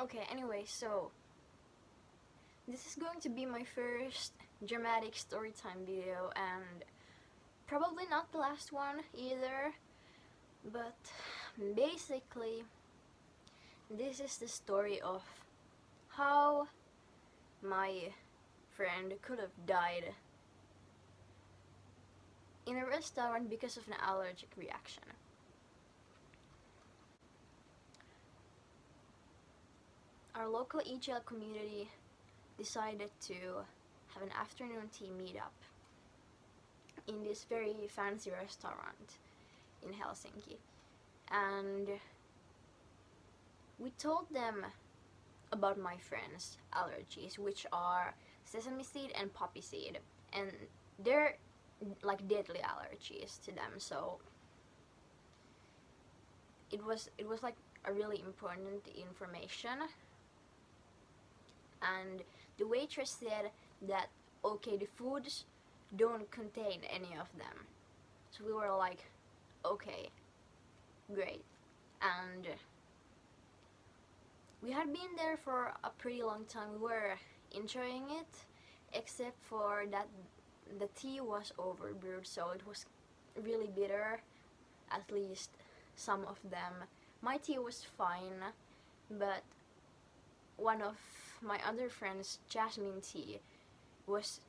Okay, anyway, so this is going to be my first dramatic storytime video, and probably not the last one either, but basically this is the story of how my friend could have died in a restaurant because of an allergic reaction. Our local EGL community decided to have an afternoon tea meetup in this very fancy restaurant in Helsinki, and we told them about my friend's allergies, which are sesame seed and poppy seed, and they're like deadly allergies to them. So it was like a really important information, and the waitress said that okay, the foods don't contain any of them. So we were like, okay, great. And we had been there for a pretty long time. We were enjoying it, except for that the tea was overbrewed, so it was really bitter, at least some of them. My tea was fine, but one of my other friends' jasmine tea was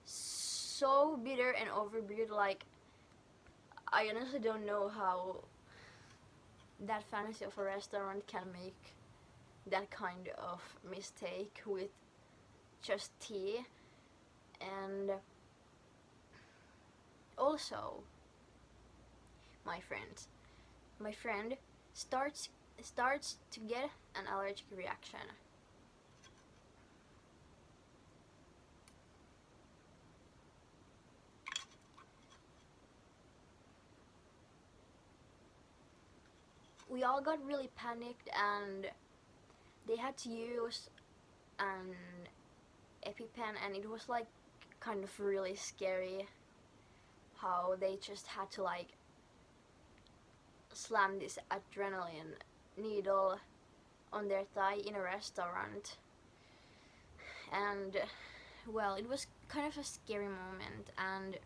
so bitter and overbrewed. Like, I honestly don't know how that fancy of a restaurant can make that kind of mistake with just tea. And also my friend starts to get an allergic reaction. We all got really panicked, and they had to use an EpiPen, and it was like kind of really scary how they just had to like slam this adrenaline needle on their thigh in a restaurant. And well, it was kind of a scary moment, and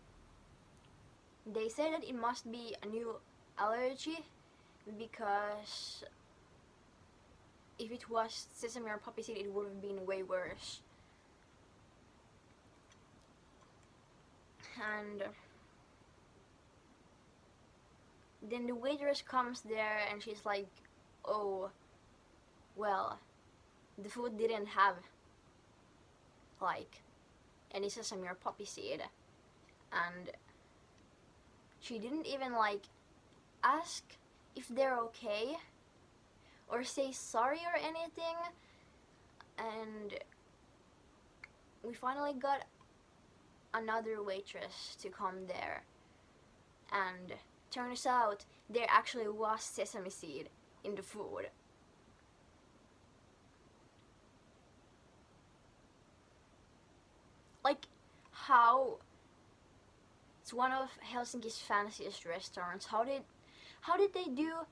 they said that it must be a new allergy, because if it was sesame or poppy seed, it would have been way worse. And then the waitress comes there and she's like, oh, well, the food didn't have like any sesame or poppy seed, and she didn't even like ask if they're okay or say sorry or anything. And we finally got another waitress to come there, and turns out there actually was sesame seed in the food. Like, how? It's one of Helsinki's fanciest restaurants. How did they do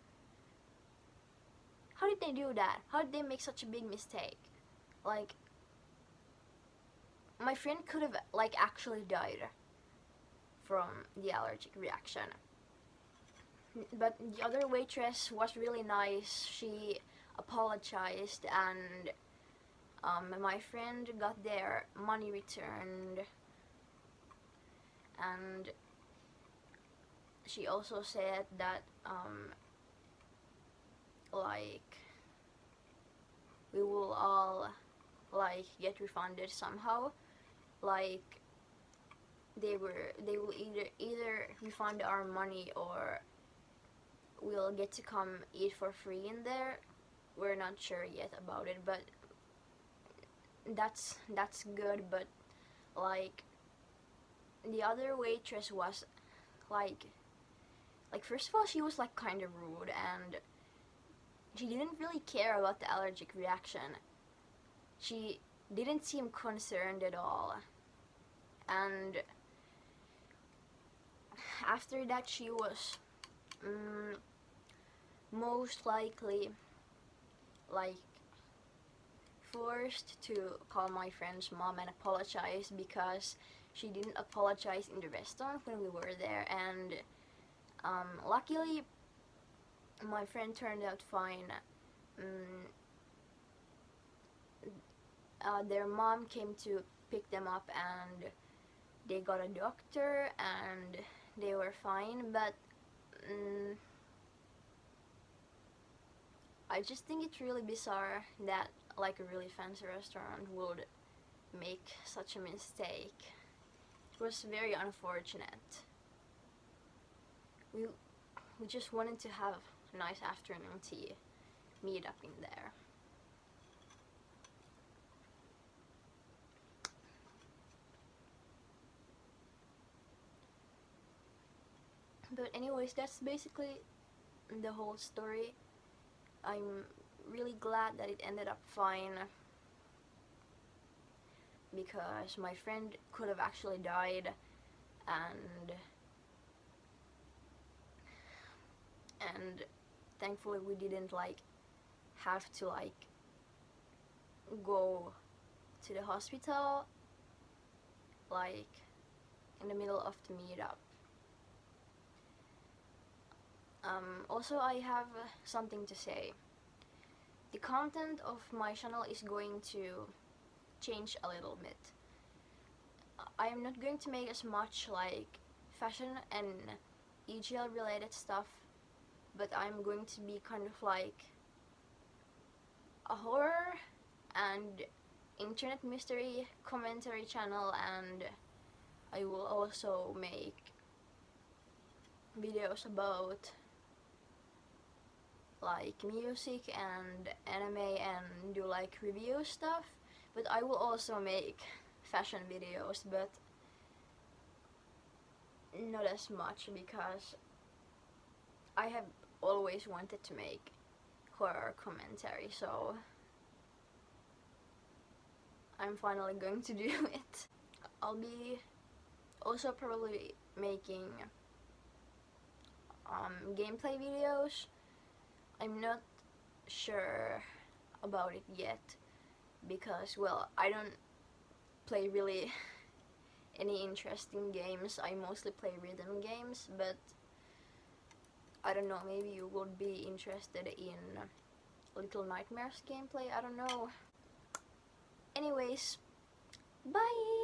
that? How did they make such a big mistake? Like, my friend could have like actually died from the allergic reaction. But the other waitress was really nice. She apologized, and my friend got their money returned, and she also said that like we will all like get refunded somehow. Like, they will either refund our money or we'll get to come eat for free in there. We're not sure yet about it, but that's good. But like, the other waitress was like first of all, she was like kind of rude, and she didn't really care about the allergic reaction. She didn't seem concerned at all. And after that, she was most likely like forced to call my friend's mom and apologize because she didn't apologize in the restaurant when we were there, and luckily my friend turned out fine. Their mom came to pick them up and they got a doctor and they were fine, but I just think it's really bizarre that like a really fancy restaurant would make such a mistake. It was very unfortunate. We just wanted to have a nice afternoon tea, meet up in there. But anyways, that's basically the whole story. I'm really glad that it ended up fine because my friend could have actually died, and thankfully we didn't like have to like go to the hospital like in the middle of the meetup. Also, I have something to say. The content of my channel is going to change a little bit. I am not going to make as much like fashion and EGL related stuff, but I'm going to be kind of like a horror and internet mystery commentary channel, and I will also make videos about like music and anime and do like review stuff, but I will also make fashion videos, but not as much because I have always wanted to make horror commentary, so I'm finally going to do it. I'll be also probably making gameplay videos. I'm not sure about it yet because, well, I don't play really any interesting games. I mostly play rhythm games, but I don't know, maybe you would be interested in Little Nightmares gameplay, I don't know. Anyways, bye!